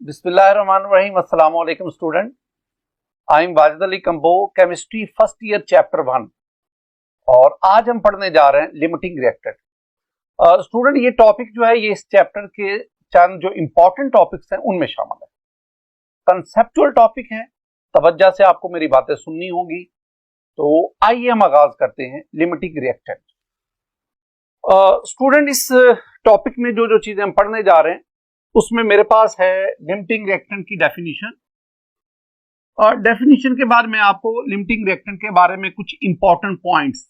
बिस्मिल्लाहिर्रहमानिर्रहीम। अस्सलाम वालेकुम student. I am Wajid Ali combo, chemistry first year chapter 1 और आज हम पढ़ने जा रहे हैं लिमिटिंग रिएक्टेंट। स्टूडेंट ये टॉपिक जो है ये इस चैप्टर के चंद जो इंपॉर्टेंट टॉपिक्स हैं उनमें शामिल है। कंसेप्चुअल टॉपिक है, तवज्जो से आपको मेरी बातें सुननी होगी। तो आइए हम आगाज करते हैं लिमिटिंग रिएक्टेंट। स्टूडेंट इस टॉपिक में जो जो चीजें हम पढ़ने जा रहे हैं उसमें मेरे पास है लिमिटिंग रिएक्टेंट की डेफिनेशन, और डेफिनेशन के बाद मैं आपको लिमिटिंग रिएक्टेंट के बारे में कुछ इंपॉर्टेंट पॉइंट्स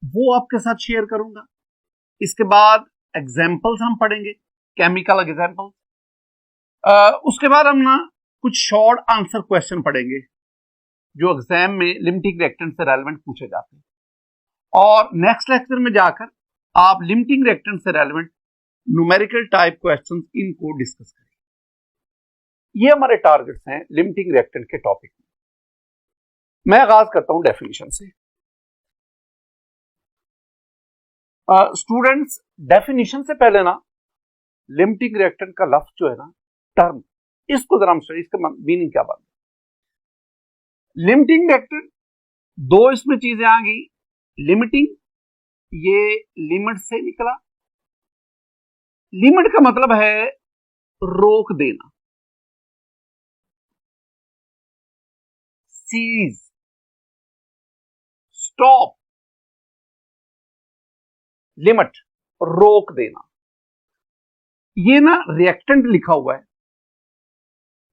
वो आपके साथ शेयर करूंगा। इसके बाद एग्जांपल्स हम पढ़ेंगे, केमिकल एग्जांपल्स। उसके बाद हम ना कुछ शॉर्ट आंसर क्वेश्चन पढ़ेंगे जो एग्जाम में लिमिटिंग रिएक्टेंट से रेलेवेंट पूछे जाते हैं, और नेक्स्ट लेक्चर में जाकर आप लिमिटिंग रिएक्टेंट से रेलेवेंट न्यूमेरिकल टाइप क्वेश्चंस इनको डिस्कस करें। ये हमारे टारगेट्स हैं लिमिटिंग रिएक्टेंट के टॉपिक में। मैं आगाज करता हूं डेफिनेशन से। स्टूडेंट्स, डेफिनेशन से पहले ना लिमिटिंग रिएक्टेंट का लफ्ज जो है ना, टर्म, इसको जरा हम स्टडी, इसका मीनिंग क्या बात है। लिमिटिंग रिएक्टेंट दो इसमें चीजें आ गई। लिमिटिंग, ये लिमिट से निकला। लिमिट का मतलब है रोक देना, सीज, स्टॉप, लिमिट, रोक देना। ये ना रिएक्टेंट लिखा हुआ है,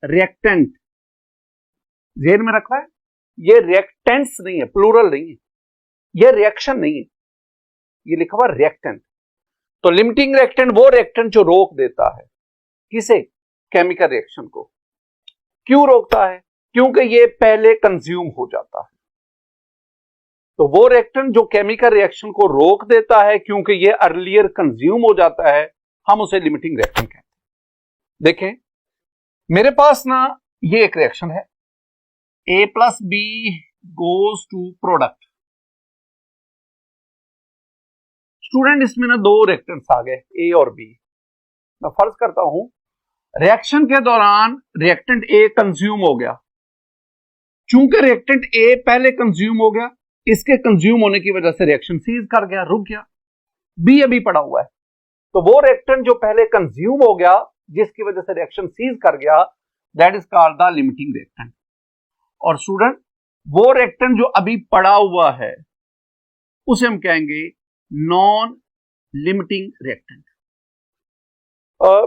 रिएक्टेंट जेन में रखा है। ये रिएक्टेंट्स नहीं है, प्लूरल नहीं है, ये रिएक्शन नहीं है, ये लिखा हुआ रिएक्टेंट। तो लिमिटिंग रिएक्टेंट वो रिएक्टेंट जो रोक देता है, किसे? केमिकल रिएक्शन को। क्यों रोकता है? क्योंकि ये पहले कंज्यूम हो जाता है। तो वो रिएक्टेंट जो केमिकल रिएक्शन को रोक देता है क्योंकि ये अर्लियर कंज्यूम हो जाता है, हम उसे लिमिटिंग रिएक्शन कहते हैं। देखें, मेरे पास ना ये एक रिएक्शन है, A plus B goes to product. Student, इसमें ना दो रिएक्टेंट्स आ गए, ए और बी। मैं फर्ज करता हूं रिएक्शन के दौरान रिएक्टेंट ए कंज्यूम हो गया। चूंकि रिएक्टेंट ए पहले कंज्यूम हो गया, इसके कंज्यूम होने की वजह से रिएक्शन सीज कर गया, रुक गया। बी अभी पड़ा हुआ है। तो वो रिएक्टेंट जो पहले कंज्यूम हो गया, जिसकी वजह से रिएक्शन सीज कर गया, that is called the limiting reactant. और स्टूडेंट, वो रिएक्टेंट जो अभी पड़ा हुआ है उसे हम कहेंगे नॉन लिमिटिंग रिएक्टेंट।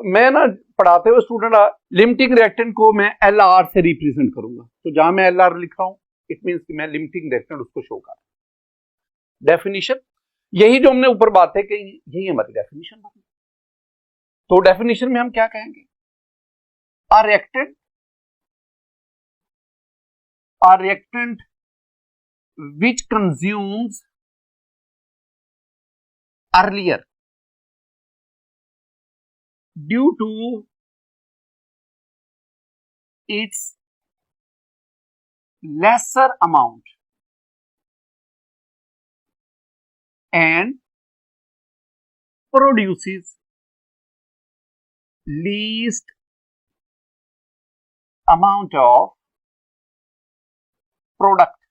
मैं ना पढ़ाते हुए स्टूडेंट लिमिटिंग रिएक्टेंट को मैं एल आर से रिप्रेजेंट करूंगा। तो जहां मैं एल आर लिख रहा हूं, इट मींस कि मैं लिमिटिंग रिएक्टेंट उसको शो कर रहा हूं। डेफिनेशन, यही जो हमने ऊपर बातें कही, यही हमारी डेफिनेशन बनी। तो डेफिनेशन में हम क्या कहेंगे? A reactant which consumes earlier due to its lesser amount and produces least amount of product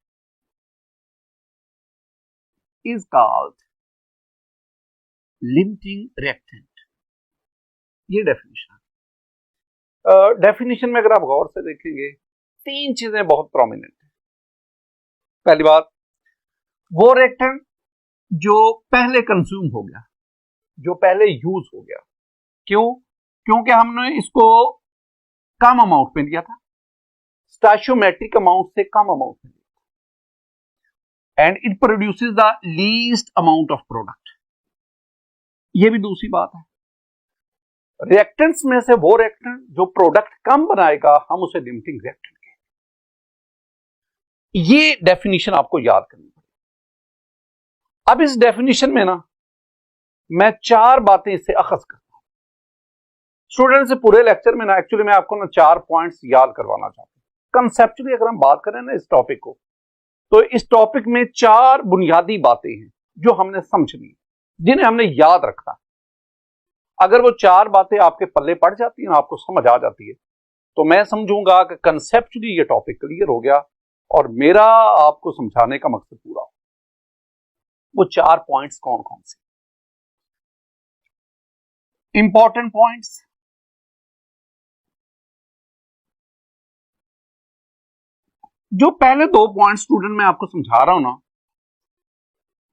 is called limiting reactant. ये डेफिनेशन है। डेफिनेशन में अगर आप गौर से देखेंगे, तीन चीजें बहुत प्रोमिनेंट है। पहली बात, वो रिएक्टेंट जो पहले कंज्यूम हो गया, जो पहले यूज हो गया। क्यों? क्योंकि हमने इसको कम अमाउंट में दिया था, स्टोइचियोमेट्रिक अमाउंट से कम अमाउंट में दिया था, and it produces the least amount of product. ये भी दूसरी बात है। रिएक्टेंट्स में से वो रिएक्टेंट जो प्रोडक्ट कम बनाएगा, हम उसे लिमिटिंग रिएक्टेंट कहेंगे। ये डेफिनेशन आपको याद करनी पड़ेगी। अब इस डेफिनेशन में ना मैं चार बातें इससे अखज करता हूं। स्टूडेंट से पूरे लेक्चर में ना एक्चुअली मैं आपको ना 4 पॉइंट्स याद करवाना चाहता हूं। कंसेप्चुअली अगर हम बात करें ना इस टॉपिक को, तो इस टॉपिक में 4 बुनियादी बातें हैं जो हमने समझनी, जिन्हें हमने याद रखना। अगर वो 4 बातें आपके पल्ले पड़ जाती हैं, आपको समझ आ जाती है, तो मैं समझूंगा कि कंसेप्चुअली ये टॉपिक क्लियर हो गया और मेरा आपको समझाने का मकसद पूरा हो। वो 4 पॉइंट्स कौन कौन से? इंपॉर्टेंट पॉइंट्स, जो पहले 2 पॉइंट स्टूडेंट मैं आपको समझा रहा हूं ना,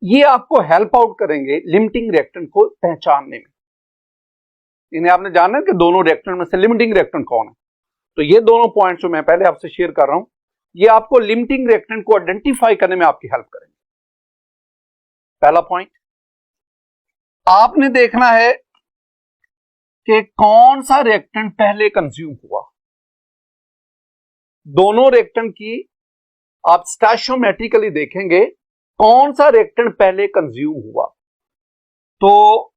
ये आपको हेल्प आउट करेंगे लिमिटिंग रिएक्टेंट को पहचानने में। इन्हें आपने जानना है कि दोनों रिएक्टेंट में से लिमिटिंग रिएक्टेंट कौन है। तो ये दोनों पॉइंट्स जो मैं पहले आपसे शेयर कर रहा हूं, ये आपको लिमिटिंग रिएक्टेंट को आइडेंटिफाई करने में आपकी हेल्प करेंगे। पहला पॉइंट, आपने देखना है कि कौन सा रिएक्टेंट पहले कंज्यूम हुआ। दोनों रिएक्टेंट की आप स्टैचोमेट्रिकली देखेंगे कौन सा रिएक्टेंट पहले कंज्यूम हुआ। तो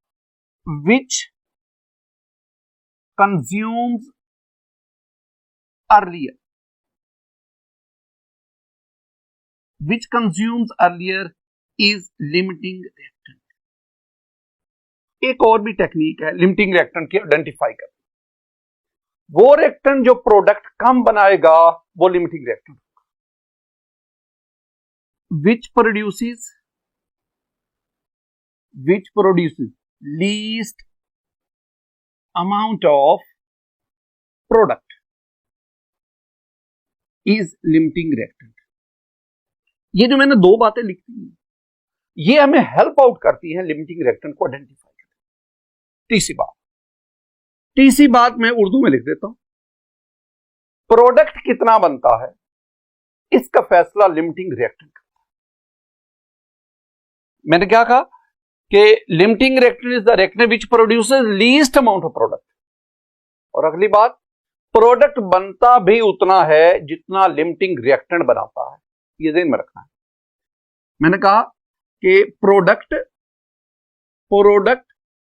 which consumes earlier, which consumes earlier is limiting reactant। एक और भी टेक्निक है लिमिटिंग रिएक्टेंट की आइडेंटिफाई करना। वो रिएक्टेंट जो प्रोडक्ट कम बनाएगा वो लिमिटिंग रिएक्टेंट होगा। which produces least amount of product is limiting reactant। ये जो मैंने 2 बातें लिखी हैं, ये हमें हेल्प आउट करती हैं लिमिटिंग रिएक्टेंट को आइडेंटिफाई करने। तीसरी बात मैं उर्दू में लिख देता हूं, प्रोडक्ट कितना बनता है इसका फैसला लिमिटिंग रिएक्टेंट करता है। मैंने क्या कहा कि limiting reactant is the reactant which produces least amount of product. और अगली बात, प्रोडक्ट बनता भी उतना है जितना लिमिटिंग रिएक्टेंट बनाता है, ये ध्यान में रखना है। मैंने कहा कि प्रोडक्ट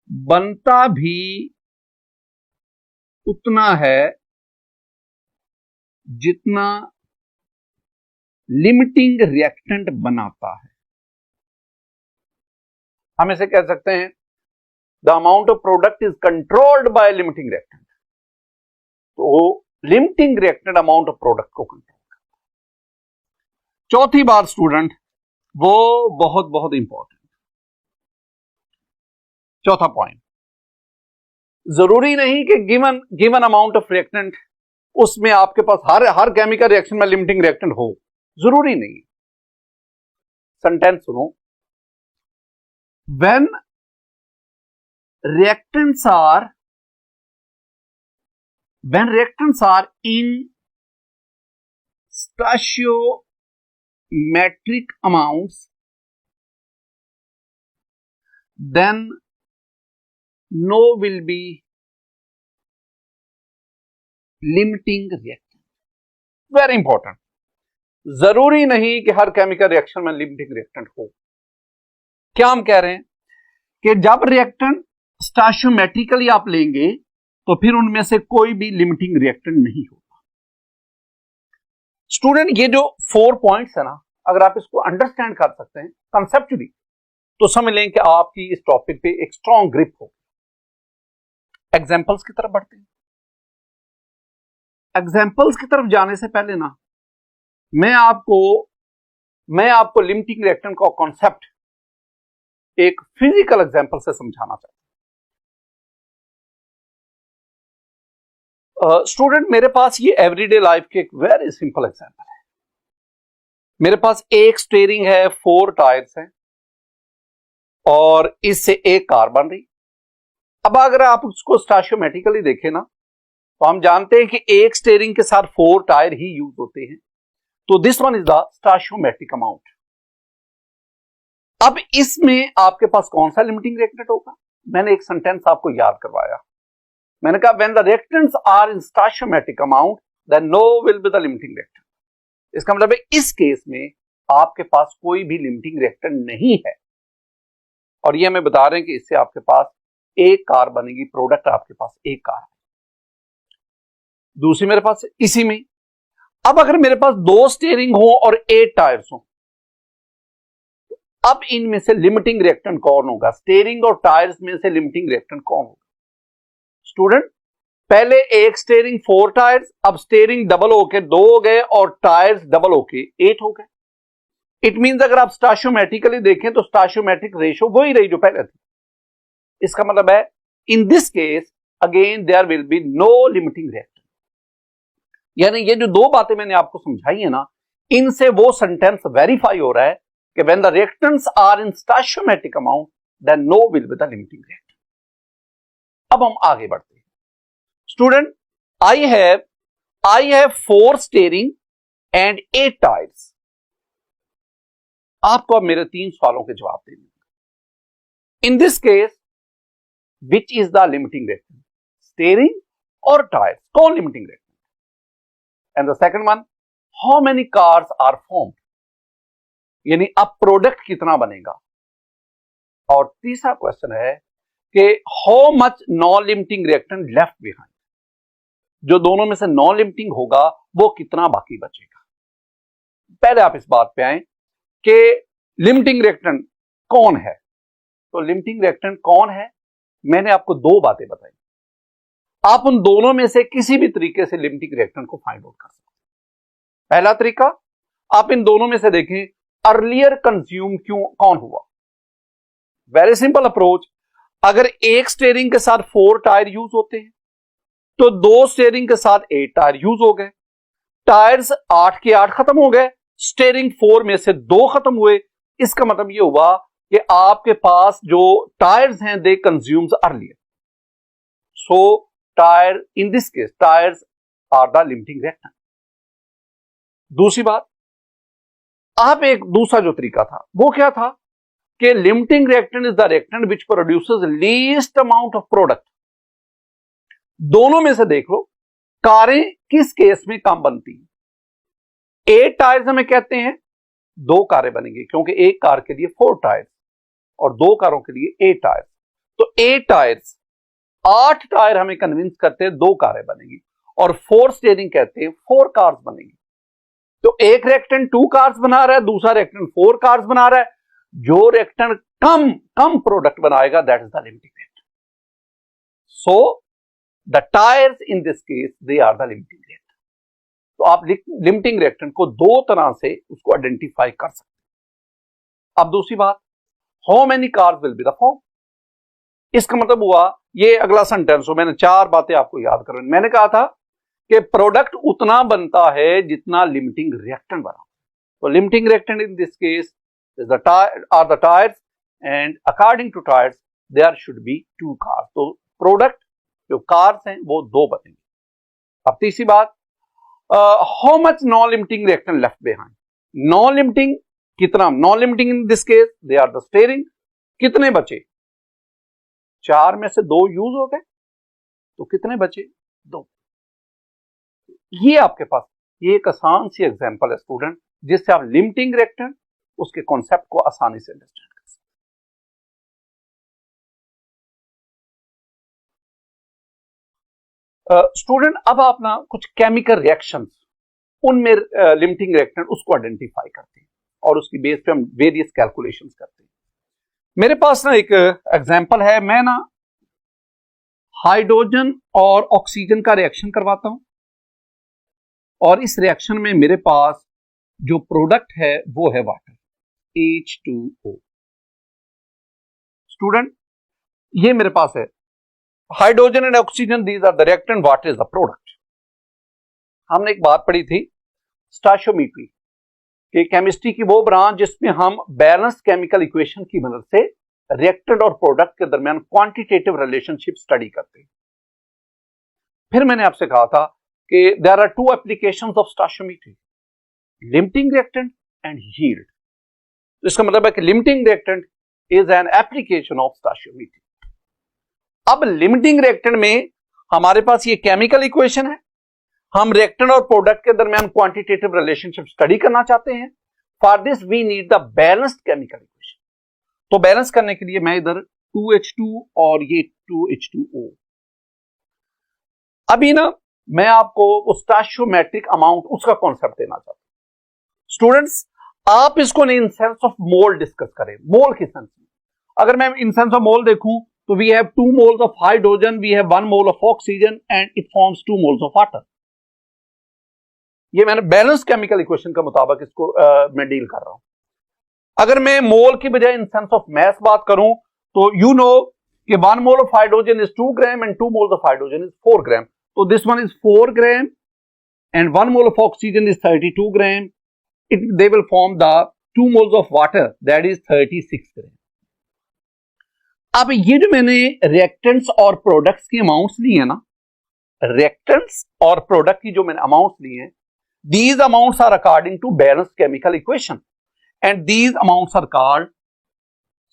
बनता भी उतना है जितना लिमिटिंग रिएक्टेंट बनाता है। हम इसे कह सकते हैं the amount of product is controlled by limiting reactant. तो limiting reactant amount of product को कंट्रोल। चौथी बात स्टूडेंट, वो बहुत बहुत इंपॉर्टेंट, चौथा पॉइंट, जरूरी नहीं कि गिवन अमाउंट ऑफ रिएक्टेंट उसमें आपके पास हर केमिकल रिएक्शन में लिमिटिंग रिएक्टेंट हो, जरूरी नहीं। सेंटेंस सुनो, when reactants are in stoichiometric amounts, then no will be limiting reactant। Very important, जरूरी नहीं कि हर केमिकल रिएक्शन में लिमिटिंग रिएक्टेंट हो। क्या हम कह रहे हैं कि जब रिएक्टेंट स्टोइचियोमेट्रिकली आप लेंगे तो फिर उनमें से कोई भी लिमिटिंग रिएक्टेंट नहीं होगा। स्टूडेंट, ये जो 4 पॉइंट्स है ना, अगर आप इसको अंडरस्टैंड कर सकते हैं कंसेप्चुअली, तो समझ लें कि आपकी इस टॉपिक पे एक स्ट्रॉन्ग ग्रिप हो। एग्जाम्पल्स की तरफ बढ़ते हैं। एग्जाम्पल्स की तरफ जाने से पहले ना, मैं आपको लिमिटिंग रिएक्टेंट का कॉन्सेप्ट एक फिजिकल एग्जाम्पल से समझाना चाहता हूं। स्टूडेंट, मेरे पास ये एवरीडे लाइफ के एक वेरी सिंपल एग्जाम्पल है। मेरे पास एक स्टीयरिंग है, 4 टायर्स हैं और इससे एक कार बन रही। अब अगर आप उसको स्टोइचियोमेट्रिकली देखें ना, तो हम जानते हैं कि एक स्टीयरिंग के साथ 4 टायर ही यूज होते हैं। तो this one is the stoichiometric amount. अब इसमें आपके पास कौन सा लिमिटिंग रिएक्टेंट होगा? मैंने एक सेंटेंस आपको याद करवाया। मैंने कहा when the reactants are in stoichiometric amount then no will be the limiting reactant. इसका मतलब है इस केस में आपके पास कोई भी लिमिटिंग रिएक्टेंट नहीं है। और ये हमें बता रहे हैं कि इससे आपके पास एक कार बनेगी, प्रोडक्ट आपके पास एक कार है। दूसरी मेरे पास इसी में, अब अगर मेरे पास 2 स्टीयरिंग हो और 8 टायर्स हो, अब इनमें से लिमिटिंग रिएक्टेंट कौन होगा? स्टीयरिंग और टायर्स में से लिमिटिंग रिएक्टेंट कौन होगा? स्टूडेंट पहले एक स्टीयरिंग 4 टायर्स, अब स्टीयरिंग डबल होके 2 हो गए और टायर्स डबल होके 8 हो गए। इट मींस अगर आप स्टैच्योमेट्रिकली देखें तो स्टैच्योमेट्रिक रेशियो वही रही जो पहले थी। इसका मतलब है in this case again there will be no limiting reactant. यानी ये जो दो बातें मैंने आपको समझाई है ना, इनसे वो सेंटेंस वेरीफाई हो रहा है कि when the reactants are in stoichiometric amount then no will be the limiting reactant. अब हम आगे बढ़ते हैं। Student I have 4 steering and 8 tyres. आपको अब मेरे 3 सवालों के जवाब देने। In this case which is the limiting reactant, steering और टायर्स, कौन limiting reactant? And the second one, how many cars are formed, यानी अब प्रोडक्ट कितना बनेगा। और तीसरा क्वेश्चन है कि how much non limiting reactant left behind, जो दोनों में से नॉन लिमिटिंग होगा वो कितना बाकी बचेगा। पहले आप इस बात पे आए कि लिमिटिंग रिएक्टेंट कौन है। तो लिमिटिंग रिएक्टेंट कौन है, मैंने आपको 2 बातें बताई। आप उन दोनों में से किसी भी तरीके से लिमिटिंग रिएक्टेंट को फाइंड आउट कर सकते हैं। पहला तरीका, आप इन दोनों में से देखें अर्लियर कंज्यूम कौन हुआ। वेरी सिंपल अप्रोच, अगर एक स्टीयरिंग के साथ 4 टायर यूज होते हैं तो 2 स्टीयरिंग के साथ 8 टायर यूज हो गए। टायर्स 8 के 8 खत्म हो गए, स्टीयरिंग 4 में से 2 खत्म हुए। इसका मतलब यह हुआ कि आपके पास जो टायर्स हैं they consumes earlier, so tyre in this case tyres are the limiting reactant. दूसरी बात, आप एक दूसरा जो तरीका था वो क्या था कि limiting reactant is the reactant which produces least amount of product. दोनों में से देख लो कारें किस केस में कम बनती हैं। 8 टायर्स हमें कहते हैं 2 कारें बनेंगी, क्योंकि एक कार के लिए 4 टायर्स और 2 कारों के लिए 8 टायर्स। तो 8 टायर्स, 8 टायर हमें कन्विंस करते हैं 2 कारें बनेगी, और 4 स्टीयरिंग कहते हैं 4 कार्स बनेगी। तो एक रिएक्टेंट 2 कार्स बना रहा है, दूसरा रिएक्टेंट 4 कार्स बना रहा है। जो रिएक्टेंट कम प्रोडक्ट बनाएगा that is the limiting reactant. So the tyres in this case they are the limiting reactant. तो आप लिमिटिंग रिएक्टेंट को 2 तरह से उसको आइडेंटिफाई कर सकते हैं। अब दूसरी बात, how many cars will be the form. इसका मतलब हुआ, ये अगला सेंटेंस हो, मैंने 4 बातें आपको याद करनी। मैंने कहा था कि प्रोडक्ट उतना बनता है जितना लिमिटिंग रिएक्टेंट बना। तो limiting reactant in this case is the tyres and according to tyres there should be 2 cars. तो प्रोडक्ट जो कार्स हैं वो 2 बनेंगे। अब तीसरी बात, how much non limiting reactant left behind. Non limiting कितना, non limiting in this case they are the steering, कितने बचे? 4 में से 2 यूज हो गए, तो कितने बचे? 2। ये आपके पास ये एक आसान सी एग्जांपल है स्टूडेंट, जिससे आप लिमिटिंग रिएक्टेंट उसके कॉन्सेप्ट को आसानी से अंडरस्टैंड कर सकते हैं। स्टूडेंट अब आप ना कुछ केमिकल रिएक्शंस, उनमें लिमिटिंग रिएक्टेंट उसको आइडेंटिफाई करते हैं और उसकी बेस पे हम वेरियस कैलकुलेशंस करते हैं। मेरे पास ना एक एग्जांपल है, मैं ना हाइड्रोजन और ऑक्सीजन का रिएक्शन करवाता हूं और इस रिएक्शन में मेरे पास जो प्रोडक्ट है वो है वाटर, H2O। स्टूडेंट ये मेरे पास है hydrogen and oxygen, these are the reactant, water is the product. हमने एक बात पढ़ी थी स्टैच्योमेट्री कि केमिस्ट्री की वो ब्रांच जिसमें हम बैलेंस केमिकल इक्वेशन की मदद से रिएक्टेंट और प्रोडक्ट के दरमियान क्वांटिटेटिव रिलेशनशिप स्टडी करते हैं। फिर मैंने आपसे कहा था कि there are 2 applications of stoichiometry, limiting reactant and yield. इसका मतलब है कि limiting reactant is an application of stoichiometry. अब लिमिटिंग रिएक्टेंट में हमारे पास ये केमिकल इक्वेशन है, हम रिएक्टेंट और प्रोडक्ट के दरमियान क्वांटिटेटिव रिलेशनशिप स्टडी करना चाहते हैं। For this we need the balanced chemical equation. तो बैलेंस करने के लिए मैं इधर 2H2 और ये 2H2O। अभी ना मैं आपको उस स्टैच्योमेट्रिक अमाउंट उसका कॉन्सेप्ट देना चाहता हूं। स्टूडेंट्स आप इसको नहीं in sense of mole discuss करें। मोल किस सेंस में, अगर मैं इन सेंस ऑफ मोल देखूं तो we have 2 moles of hydrogen, we have 1 mole of oxygen and it forms 2 moles of water. ये मैंने बैलेंस केमिकल इक्वेशन के मुताबिक इसको मैं डील कर रहा हूं। अगर मैं मोल की बजाय इन सेंस ऑफ मैथ बात करूं तो यू नो कि 1 mole of hydrogen is 2 gram and 2 moles of hydrogen is 4 ग्राम। तो this one is 4 gram and 1 mole of oxygen is 32 gram. They will form the 2 moles of water, that is 36 gram. अब ये जो मैंने reactants और products की amounts ली है ना, reactants और प्रोडक्ट की जो मैंने अमाउंट्स ली हैं, these amounts are according to balanced chemical equation and these amounts are called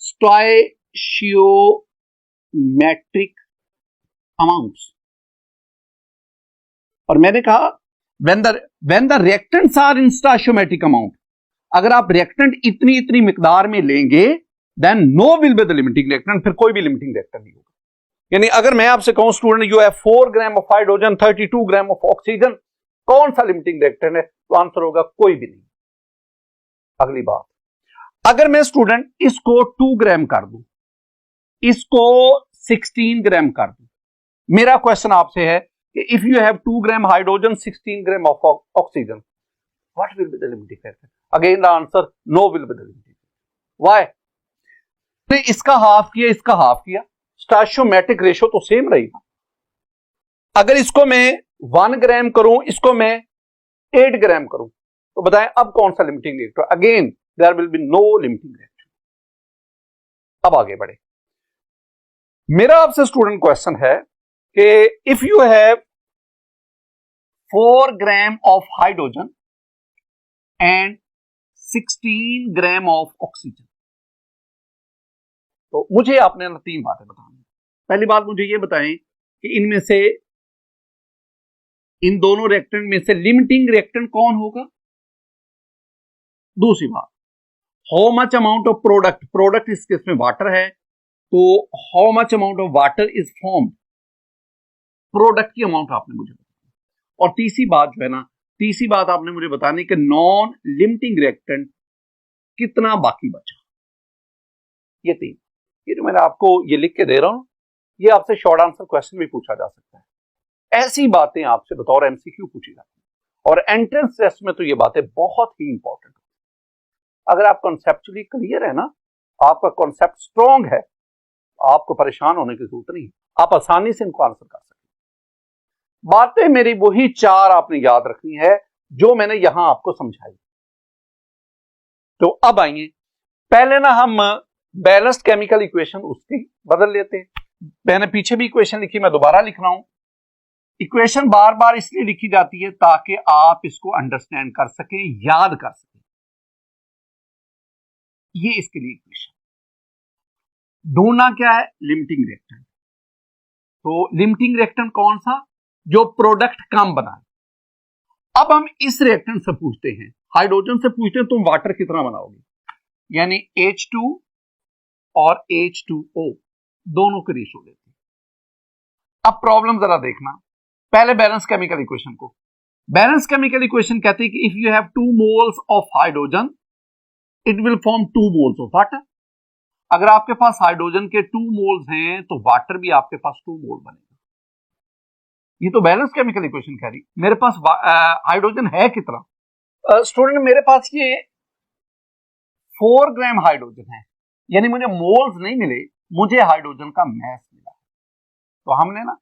stoichiometric amounts. और मैंने कहा when the reactants are in stoichiometric amount, अगर आप रिएक्टेंट इतनी इतनी मिकदार में लेंगे then no will be the limiting reactant, फिर कोई भी लिमिटिंग रिएक्टेंट नहीं होगा। यानी अगर मैं आपसे कहूं student you have 4 gram of hydrogen, 32 gram of oxygen, कौन सा लिमिटिंग रिएक्टेंट है? तो आंसर होगा कोई भी नहीं। अगली बात, अगर मैं स्टूडेंट इसको 2 ग्राम कर दूं, इसको 16 ग्राम कर दूं, मेरा क्वेश्चन आपसे है if you have 2 gram hydrogen, 16 gram of oxygen, what will be the limiting factor? Again the answer no will be the limiting factor. Why? ने इसका हाफ किया, इसका हाफ किया, स्टोइचोमेट्रिक रेशियो तो सेम रहेगा। अगर इसको मैं 1 ग्राम करूं, इसको मैं 8 ग्राम करूं, तो बताएं अब कौन सा limiting reactor? Again there will be no limiting reactor. अब आगे बढ़े, मेरा आपसे स्टूडेंट क्वेश्चन है कि if you have 4 gram of hydrogen and 16 gram of oxygen, तो मुझे आपने 3 बातें बतानी। पहली बात मुझे ये बताएं कि इनमें से, इन दोनों रिएक्टेंट में से लिमिटिंग रिएक्टेंट कौन होगा? दूसरी बात, how much amount of product, product इस केस में वाटर है, तो how much amount of water is formed, product की अमाउंट आपने मुझे बतानी। और तीसरी बात जो है ना, तीसरी बात आपने मुझे बतानी कि नॉन लिमिटिंग रिएक्टेंट कितना बाकी बचा। ये 3, ये जो मैंने आपको ये लिख के दे रहा हूं, ये आपसे शॉर्ट आंसर क्वेश्चन भी पूछा जा सकता है। ऐसी बातें आपसे बतौर एमसीक्यू पूछी जाती है और एंट्रेंस टेस्ट में तो ये बातें बहुत ही इंपॉर्टेंट। अगर आप कॉन्सेप्चुअली क्लियर है ना, आपका कॉन्सेप्ट स्ट्रॉन्ग है, आपको परेशान होने की जरूरत नहीं, आप आसानी से इनको आंसर कर सकते। बातें मेरी वही 4 आपने याद रखनी है जो मैंने यहां आपको समझाई। तो अब आइए, पहले ना हम बैलेंस्ड केमिकल इक्वेशन उसकी बदल लेते हैं। मैंने पीछे भी इक्वेशन लिखी, मैं दोबारा लिख रहा हूं। इक्वेशन बार बार इसलिए लिखी जाती है ताकि आप इसको अंडरस्टैंड कर सकें, याद कर सकें। ये इसके लिए इक्वेशन। ढूंढना क्या है? Limiting reactant. तो लिमिटिंग रिएक्टेंट कौन सा? जो प्रोडक्ट कम बनाए। अब हम इस रिएक्टेंट से पूछते हैं, हाइड्रोजन से पूछते हैं तुम वाटर कितना बनाओगे, यानी H2 और H2O दोनों के रेशियो लेते हैं। अब प्रॉब्लम जरा देखना, पहले बैलेंस केमिकल इक्वेशन को। बैलेंस केमिकल इक्वेशन कहती है कि if you have 2 moles of hydrogen it will form 2 moles of water. अगर आपके पास हाइड्रोजन के 2 moles हैं तो वाटर भी आपके पास 2 mole बनेगा। ये तो बैलेंस केमिकल इक्वेशन कह रही। मेरे पास हाइड्रोजन है कितना? स्टूडेंट मेरे पास ये 4 ग्राम हाइड्रोजन है, यानी मुझे मोल्स नहीं मिले, मुझे हाइड्रोजन का मैस मिला। तो हमने ना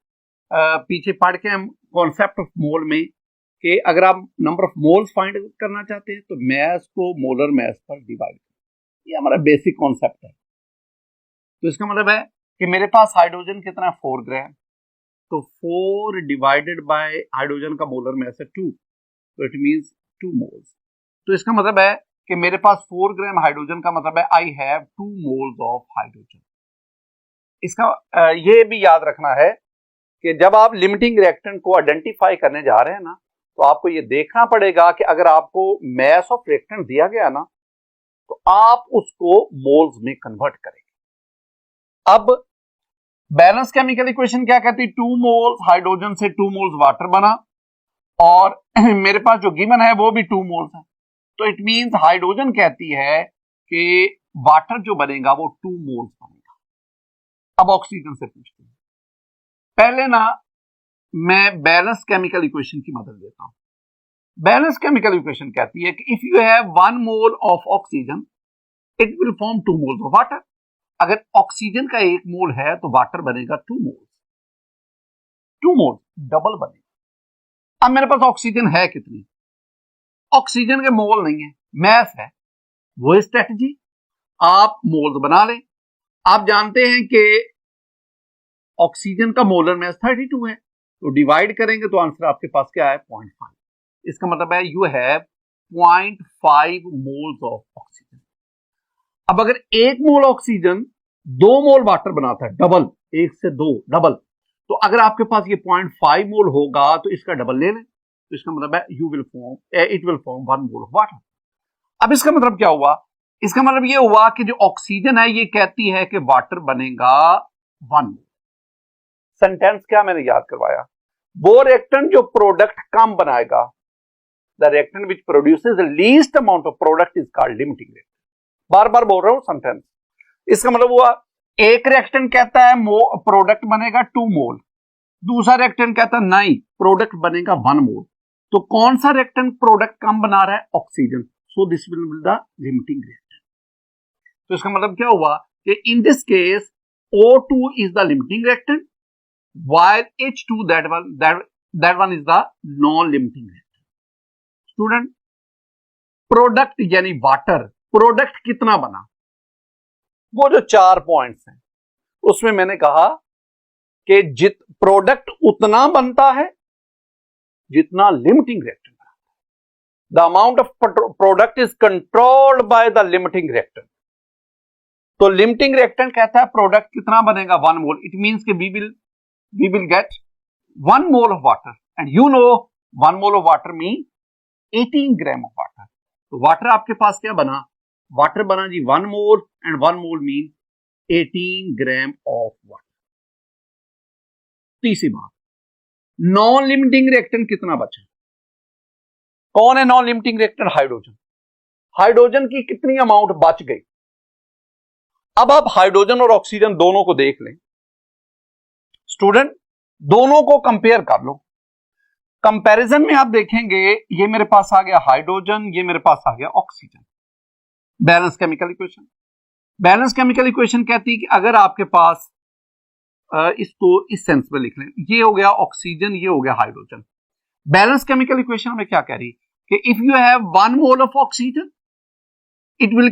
पीछे पढ़ के हम कॉन्सेप्ट ऑफ मोल में कि अगर आप नंबर ऑफ मोल्स फाइंड करना चाहते हैं तो मैस को मोलर मैस पर डिवाइड करें। ये हमारा बेसिक कॉन्सेप्ट है। तो इसका मतलब है कि मेरे पास हाइड्रोजन कितना है? 4 ग्राम। तो 4 डिवाइडेड बाय हाइड्रोजन का मोलर मैस है 2, तो इट मींस 2 मोल्स। तो इसका मतलब है कि मेरे पास 4 ग्राम हाइड्रोजन का मतलब है I have 2 moles of hydrogen. इसका ये भी याद रखना है कि जब आप लिमिटिंग रिएक्टेंट को आइडेंटिफाई करने जा रहे हैं ना, तो आपको ये देखना पड़ेगा कि अगर आपको मैस ऑफ रिएक्टेंट दिया गया ना, तो आप उसको मोल्स में कन्वर्ट करेंगे। अब बैलेंस केमिकल इक्वेशन क्या कहती है? 2 मोल्स हाइड्रोजन से 2 मोल्स वाटर बना, और मेरे पास जो गिवन है वो भी 2 मोल्स है। तो इट मींस हाइड्रोजन कहती है कि वाटर जो बनेगा वो 2 मोल्स बनेगा। अब ऑक्सीजन से पूछते हैं। पहले ना मैं बैलेंस केमिकल इक्वेशन की मदद लेता हूं। बैलेंस केमिकल इक्वेशन कहती है कि if you have 1 mole of oxygen it will form 2 moles of water. अगर ऑक्सीजन का 1 मोल है तो वाटर बनेगा 2 मोल्स, 2 मोल्स डबल बनेगा। अब मेरे पास ऑक्सीजन है कितनी? ऑक्सीजन के मोल नहीं है, मैस है। वो स्ट्रेटजी, आप मोल्स बना लें। आप जानते हैं कि ऑक्सीजन का मोलर मैस 32 है, तो डिवाइड करेंगे तो आंसर आपके पास क्या है? 0.5। इसका मतलब है you have 0.5 moles of oxygen. अब अगर 1 मोल ऑक्सीजन 2 मोल वाटर बनाता है, डबल, 1 से 2 डबल, तो अगर आपके पास ये 0.5 मोल होगा तो इसका डबल ले लें, तो इसका मतलब है it will form 1 mole of water. अब इसका मतलब क्या हुआ? इसका मतलब ये हुआ कि जो ऑक्सीजन है ये कहती है कि वाटर बनेगा 1 मोल। सेंटेंस क्या मैंने याद करवाया? वो रिएक्टेंट जो प्रोडक्ट कम बनाएगा, the reactant which produces the least amount of product is called limiting reactant. बार बार बोल रहा हूं सेंटेंस। इसका मतलब हुआ एक रिएक्टेंट कहता है प्रोडक्ट बनेगा 2 मोल, दूसरा रिएक्टेंट कहता है नहीं प्रोडक्ट बनेगा 1 मोल। तो कौन सा रिएक्टेंट प्रोडक्ट कम बना रहा है? Oxygen. So this will be the limiting reactant. तो इसका मतलब क्या हुआ कि इन this case O2 is the limiting reactant while H2 that one is the non-limiting reactant. Student, product यानी वाटर, प्रोडक्ट कितना बना? वो जो 4 पॉइंट्स हैं उसमें मैंने कहा कि प्रोडक्ट उतना बनता है जितना लिमिटिंग रिएक्टेंट बनाता है। The amount of product is controlled by the limiting reactant. तो लिमिटिंग रिएक्टेंट कहता है प्रोडक्ट कितना बनेगा? 1 मोल। इट मींस कि we will get 1 mole of water, and you know 1 mole of water mean 18 gram of water. तो water आपके पास क्या बना? वाटर बना जी 1 मोल, and 1 mole mean 18 gram of water. तीसरी बात, नॉन लिमिटिंग रिएक्टेंट कितना बचा? कौन है non limiting reactant? Hydrogen. Hydrogen की कितनी अमाउंट बच गई? अब आप हाइड्रोजन और ऑक्सीजन दोनों को देख लें स्टूडेंट, दोनों को कंपेयर कर लो। कंपैरिजन में आप देखेंगे ये मेरे पास आ गया हाइड्रोजन, ये मेरे पास आ गया oxygen. Balance chemical equation. Balance chemical equation कहती है कि अगर आपके पास इसको इस सेंस में लिख लें, ये हो गया ऑक्सीजन, ये हो गया हाइड्रोजन। बैलेंस केमिकल इक्वेशन में क्या कह रही कि if you have 1 mole of oxygen it will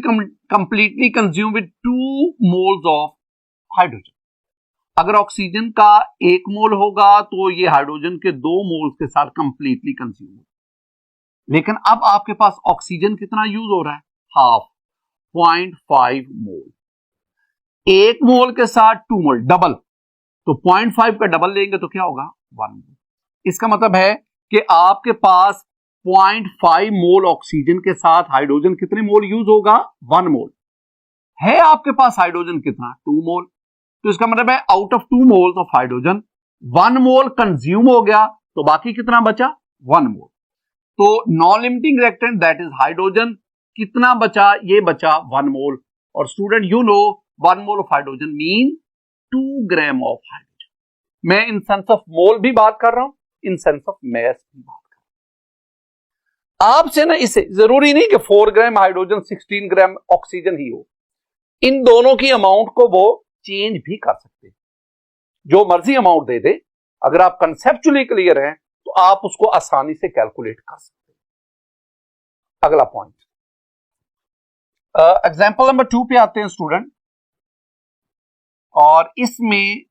completely consume with 2 moles of hydrogen. अगर ऑक्सीजन का 1 मोल होगा तो ये हाइड्रोजन के 2 मोल्स के साथ कंप्लीटली कंज्यूम होगा। लेकिन अब आपके पास ऑक्सीजन कितना यूज हो रहा है? हाफ, 0.5 मोल। 1 मोल के साथ 2 मोल, डबल, तो 0.5 का डबल लेंगे तो क्या होगा? 1 मोल। इसका मतलब है कि आपके पास 0.5 मोल ऑक्सीजन के साथ हाइड्रोजन कितने मोल यूज होगा? 1 मोल। है आपके पास हाइड्रोजन कितना? 2 मोल। तो इसका मतलब है out of 2 moles of hydrogen 1 mole consume हो गया, तो बाकी कितना बचा? 1 मोल। तो non limiting reactant that is hydrogen कितना बचा? ये बचा 1 मोल। और student you know 1 mole of hydrogen mean 2 gram of hydrogen. मैं इन सेंस ऑफ मोल भी बात कर रहा हूं, इन सेंस ऑफ मैस भी बात कर रहा हूं। आपसे ना इसे जरूरी नहीं कि 4 ग्राम हाइड्रोजन 16 ग्राम ऑक्सीजन ही हो, इन दोनों की अमाउंट को वो चेंज भी कर सकते हैं, जो मर्जी अमाउंट दे दे। अगर आप कंसेप्चुअली क्लियर हैं तो आप उसको आसानी से कैलकुलेट कर सकते हैं। अगला पॉइंट, एग्जांपल नंबर 2 पे आते हैं स्टूडेंट, और इसमें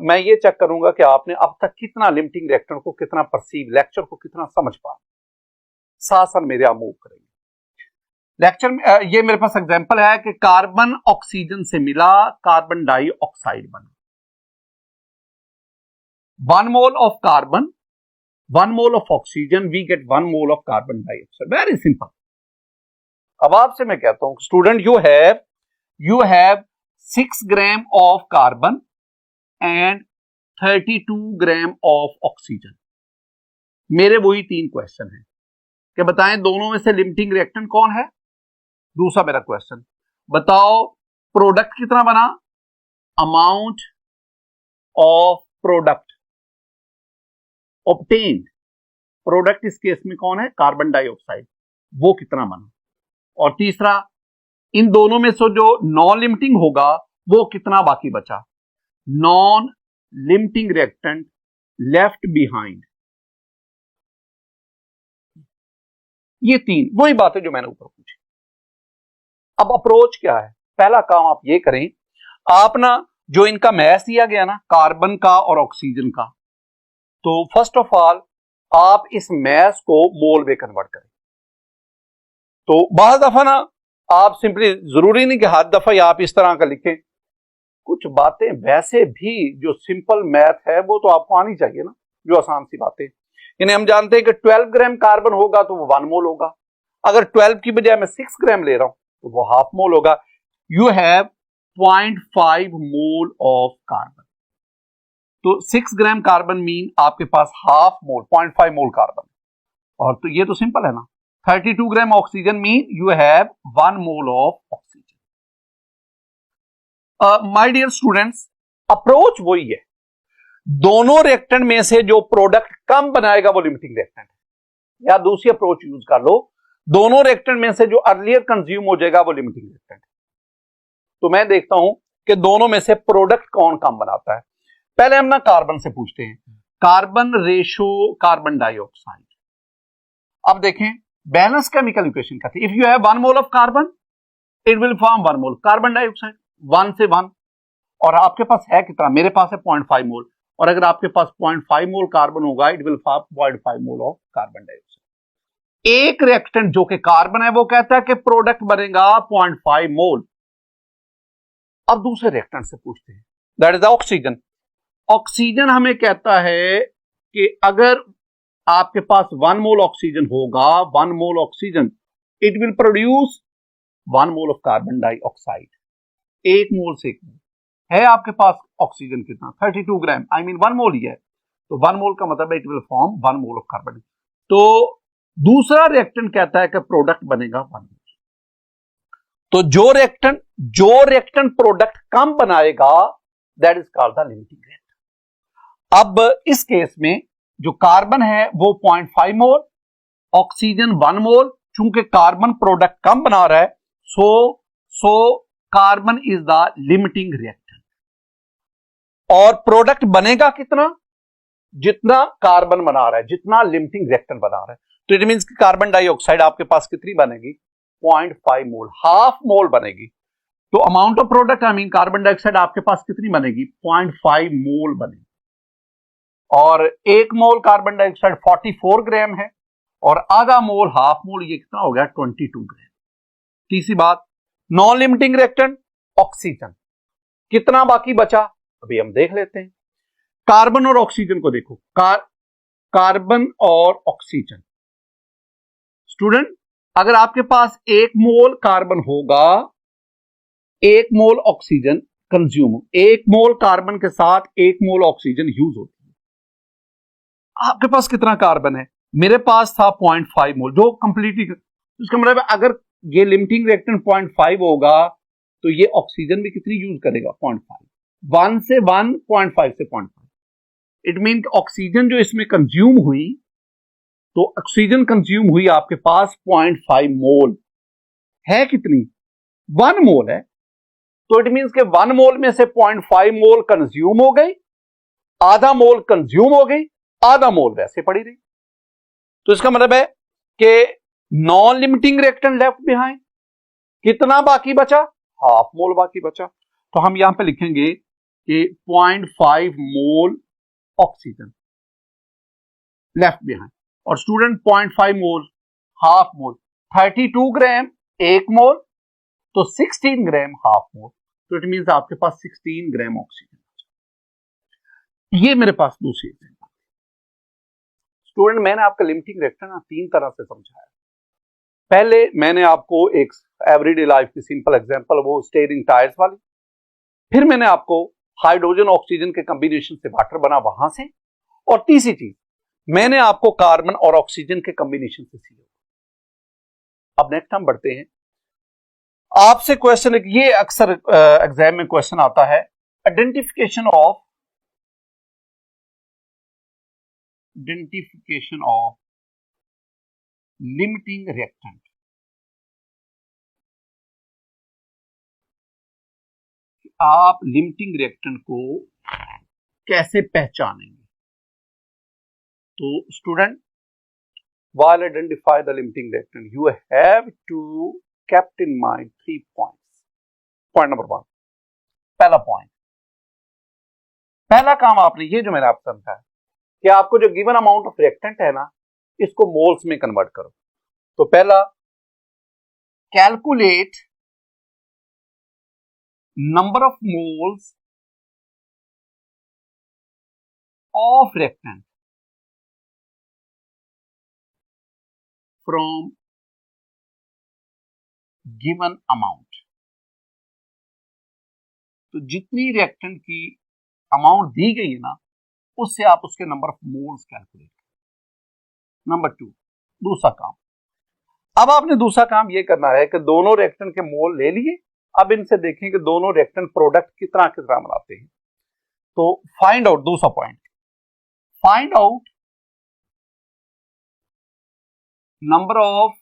मैं ये चेक करूंगा कि आपने अब तक कितना लिमिटिंग रिएक्टेंट को कितना परसीव, लेक्चर को कितना समझ पाए। साथ साथ मेरे आप मूव करेंगे लेक्चर में। ये मेरे पास एग्जांपल है कि कार्बन ऑक्सीजन से मिला, कार्बन डाइऑक्साइड बना। 1 mole of carbon, 1 mole of oxygen, we get 1 mole of carbon dioxide. Very simple. अब आपसे मैं कहता हूं student you have 6 gram of carbon and 32 gram of oxygen. मेरे वही 3 क्वेश्चन हैं कि बताएं दोनों में से लिमिटिंग रिएक्टेंट कौन है। दूसरा मेरा क्वेश्चन, बताओ प्रोडक्ट कितना बना, amount of product obtained, product इस केस में कौन है, कार्बन डाइऑक्साइड, वो कितना बना। और तीसरा, इन दोनों में से जो नॉन लिमिटिंग होगा वो कितना बाकी बचा, non limiting reactant left behind. ये तीन वही बातें जो मैंने ऊपर पूछी। अब अप्रोच क्या है, पहला काम आप ये करें, आप ना जो इनका मैथ दिया गया ना कार्बन का और ऑक्सीजन का, तो फर्स्ट ऑफ ऑल आप इस मैथ को मोल में कन्वर्ट करें। तो बहुत दफा ना आप सिंपली, जरूरी नहीं कि हर दफा आप इस तरह का लिखें, कुछ बातें वैसे भी जो सिंपल मैथ है वो तो आपको आनी चाहिए ना, जो आसान सी बातें। यानी हम जानते हैं कि 12 ग्राम कार्बन होगा तो वो 1 मोल होगा, अगर 12 की बजाय मैं 6 ग्राम ले रहा हूं तो वो हाफ मोल होगा। You have 0.5 mole of carbon, तो 6 ग्राम कार्बन मीन आपके पास हाफ मोल 0.5 मोल कार्बन, और तो ये तो सिंपल है ना। 32 gram oxygen mean you have 1 mole of oxygen. My dear students, approach वही है, दोनों रिएक्टेंट में से जो प्रोडक्ट कम बनाएगा वो लिमिटिंग रिएक्टेंट है, या दूसरी अप्रोच यूज कर लो, दोनों रिएक्टेंट में से जो अर्लियर कंज्यूम हो जाएगा वो लिमिटिंग रिएक्टेंट है। तो मैं देखता हूं कि दोनों में से प्रोडक्ट कौन कम बनाता है। पहले हम ना कार्बन से पूछते हैं, कार्बन रेशो कार्बन डाइऑक्साइड। अब देखें बैलेंस केमिकल इक्वेशन का, if you have 1 mole of carbon it will form 1 mole carbon dioxide, 1 से 1, और आपके पास है कितना, मेरे पास है 0.5 मोल, और अगर आपके पास 0.5 मोल कार्बन होगा it will form 0.5 mole of carbon dioxide. एक रिएक्टेंट जो कि कार्बन है वो कहता है कि प्रोडक्ट बनेगा 0.5 मोल। अब दूसरे रिएक्टेंट से पूछते हैं, दैट इज ऑक्सीजन। ऑक्सीजन हमें कहता है कि अगर आपके पास 1 मोल ऑक्सीजन होगा, 1 मोल oxygen it will produce 1 mole of carbon dioxide. 1 मोल से 1 मोल है आपके पास ऑक्सीजन कितना, 32 ग्राम, आई मीन 1 मोल ही है, तो 1 मोल का मतलब it will form 1 mole of carbon. तो दूसरा रिएक्टेंट कहता है कि प्रोडक्ट बनेगा 1 मोल। तो जो रिएक्टेंट प्रोडक्ट कम बनाएगा that is called the limiting reactant. अब इस केस में जो कार्बन है वो 0.5 मोल, ऑक्सीजन 1 मोल, चूंकि कार्बन प्रोडक्ट कम बना रहा है, so carbon is the limiting reactant. और प्रोडक्ट बनेगा कितना, जितना कार्बन बना रहा है, जितना लिमिटिंग रिएक्टेंट बना रहा है। तो इट मींस कि कार्बन डाइऑक्साइड आपके पास कितनी बनेगी, 0.5 मोल, हाफ मोल बनेगी। तो amount of product I mean carbon dioxide आपके पास कितनी बनेगी, 0.5 मोल बनेगी। और 1 मोल कार्बन डाइऑक्साइड 44 ग्राम है, और आधा मोल हाफ मोल ये कितना हो गया, 22 ग्राम। तीसरी बात, नॉन लिमिटिंग रिएक्टेंट ऑक्सीजन, कितना बाकी बचा अभी हम देख लेते हैं। कार्बन और ऑक्सीजन को देखो, कार्बन और ऑक्सीजन, स्टूडेंट अगर आपके पास 1 मोल कार्बन होगा, 1 मोल ऑक्सीजन कंज्यूम, 1 मोल कार्बन के साथ 1 मोल ऑक्सीजन यूज होती है। आपके पास कितना कार्बन है, मेरे पास था 0.5 मोल, जो कंप्लीटली, इसका मतलब अगर ये लिमिटिंग रिएक्टेंट 0.5 होगा तो ये ऑक्सीजन भी कितनी यूज करेगा, 0.5, 1 से 1, 0.5 से 0.5। इट मीन ऑक्सीजन जो इसमें कंज्यूम हुई, तो ऑक्सीजन कंज्यूम हुई आपके पास 0.5 मोल है, कितनी, 1 मोल है। तो इट मीन के 1 मोल में से 0.5 मोल कंज्यूम हो गई, आधा मोल कंज्यूम हो गई, आधा मोल वैसे पड़ी रही। तो इसका मतलब है कि non limiting reactant left behind, कितना बाकी बचा, हाफ मोल बाकी बचा। तो हम यहां पे लिखेंगे कि 0.5 मोल ऑक्सीजन लेफ्ट बिहाइंड, और स्टूडेंट 0.5 मोल हाफ मोल, 32 ग्राम 1 मोल, तो 16 ग्राम हाफ मोल, तो इट मींस आपके पास 16 ग्राम ऑक्सीजन। ये मेरे पास दूसरी एग्जांपल। स्टूडेंट मैंने आपका लिमिटिंग रिएक्टेंट ना 3 तरह से समझाया। पहले मैंने आपको एक एवरीडे लाइफ की सिंपल एग्जांपल, वो स्टीयरिंग टायर्स वाली, फिर मैंने आपको हाइड्रोजन ऑक्सीजन के कॉम्बिनेशन से वाटर बना वहां से, और तीसरी चीज मैंने आपको कार्बन और ऑक्सीजन के कॉम्बिनेशन से सीखा। अब नेक्स्ट हम बढ़ते हैं, आपसे क्वेश्चन, ये अक्सर एग्जाम में क्वेश्चन आता है, Identification of limiting reactant. आप लिमिटिंग रिएक्टेंट को कैसे पहचानेंगे? तो student, while identify the limiting reactant, you have to kept in mind 3 points. Point number 1, पहला पॉइंट, पहला काम आपने ये जो मैंने आपको समझाया कि आपको जो गिवन अमाउंट ऑफ रिएक्टेंट है ना, इसको मोल्स में कन्वर्ट करो। तो पहला, calculate number of moles of reactant from given amount। तो जितनी रिएक्टेंट की अमाउंट दी गई है ना, उससे आप उसके नंबर ऑफ मोल्स कैलकुलेट करें। नंबर 2, दूसरा काम। अब आपने दूसरा काम यह करना है कि दोनों रिएक्टेंट के मोल ले लिए, अब इनसे देखें कि दोनों रिएक्टेंट प्रोडक्ट कितना कितना बनाते हैं। तो फाइंड आउट, दूसरा point, find out number of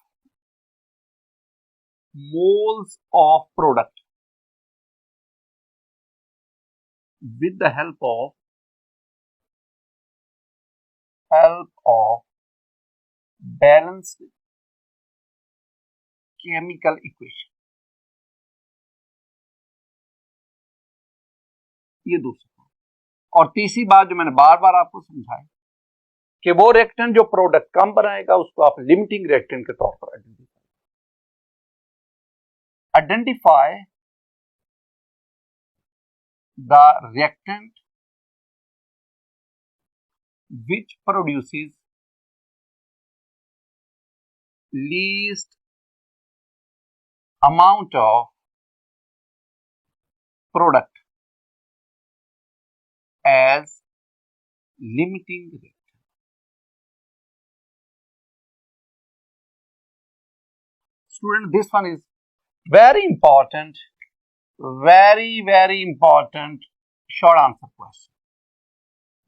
moles of product with the help of balanced chemical equation। ये दूसरा। और तीसरी बात जो मैंने बार बार आपको समझाई कि वो रिएक्टेंट जो प्रोडक्ट कम बनाएगा उसको आप लिमिटिंग रिएक्टेंट के तौर पर identify the reactant which produces least amount of product as limiting reactant। Student, this one is very important, very important short answer question.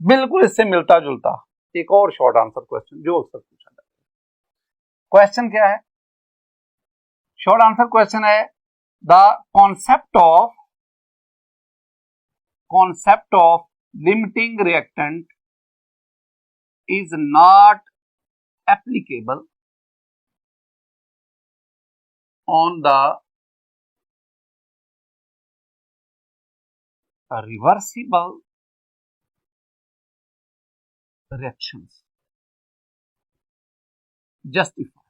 बिल्कुल इससे मिलता जुलता एक और शॉर्ट आंसर क्वेश्चन जो अक्सर पूछा जाता है। क्वेश्चन क्या है? शॉर्ट आंसर क्वेश्चन है, the concept of limiting reactant is not applicable on the reversible reactions। Justify,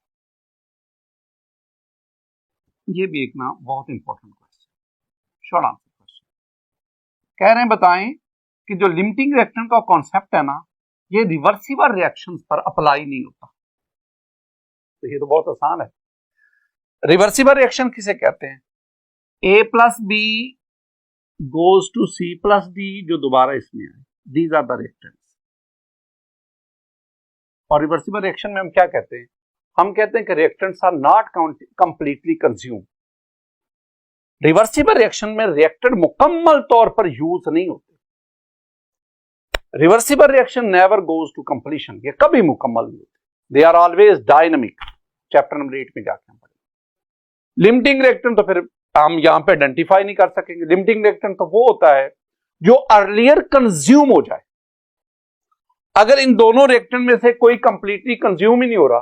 ये भी एक ना बहुत important question, short answer question. कह रहे हैं बताएं कि जो लिमिटिंग रिएक्टेंट का कॉन्सेप्ट है ना, ये रिवर्सिबल रिएक्शंस पर अप्लाई नहीं होता। तो ये तो बहुत आसान है। रिवर्सिबल रिएक्शन किसे कहते हैं? A plus B goes to C plus D, जो दोबारा इसमें आए, these are the reactants। और रिवर्सिबल रिएक्शन में हम क्या कहते हैं? हम कहते हैं कि reactants are not completely consume. Reversible reaction में रिएक्टेंट मुकम्मल तौर पर यूज नहीं होते। Reversible reaction never goes to completion, ये कभी मुकम्मल नहीं होते। They are always dynamic. Chapter number 8 में जाके हम पढ़ेंगे। लिमिटिंग रिएक्टेंट तो फिर हम यहां पे आइडेंटिफाई नहीं कर सकेंगे। लिमिटिंग रिएक्टेंट तो वो होता है जो अर्लियर कंज्यूम हो जाए। अगर इन दोनों रिएक्टेंट में से कोई कंप्लीटली कंज्यूम ही नहीं हो रहा,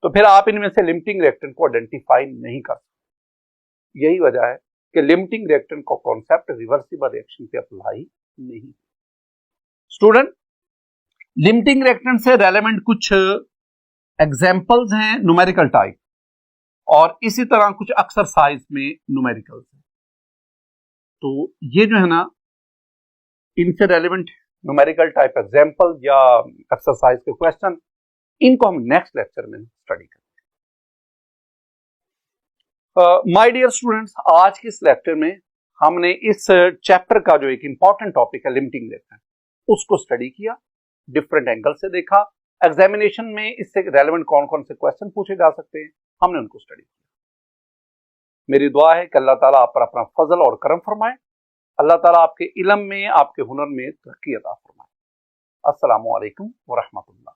तो फिर आप इनमें से लिमिटिंग रिएक्टेंट को आइडेंटिफाई नहीं कर सकते। यही वजह है कि लिमिटिंग रिएक्टेंट का कॉन्सेप्ट रिवर्सिबल रिएक्शन पे अप्लाई नहीं। स्टूडेंट, लिमिटिंग रिएक्टेंट से रेलेवेंट कुछ एग्जांपल्स हैं न्यूमेरिकल टाइप, और इसी तरह कुछ एक्सरसाइज में न्यूमेरिकल्स हैं। तो ये जो है ना, इनसे रेलेवेंट न्यूमेरिकल टाइप एग्जांपल या एक्सरसाइज के क्वेश्चन, इनको हम नेक्स्ट लेक्चर में स्टडी करेंगे। माय डियर स्टूडेंट्स, आज के इस लेक्चर में हमने इस चैप्टर का जो एक इंपॉर्टेंट टॉपिक है लिमिटिंग रिएक्टेंट, उसको स्टडी किया, डिफरेंट एंगल से देखा। एग्जामिनेशन में इससे रेलेवेंट कौन कौन से क्वेश्चन पूछे जा सकते हैं, हमने उनको स्टडी किया। मेरी दुआ है कि अल्लाह ताला आप पर अपना फजल और करम फरमाए अल्लाह ताला आपके इल्म में, आपके हुनर में तरक्की अता फरमाए। अस्सलामु अलैकुम व रहमतुल्लाह।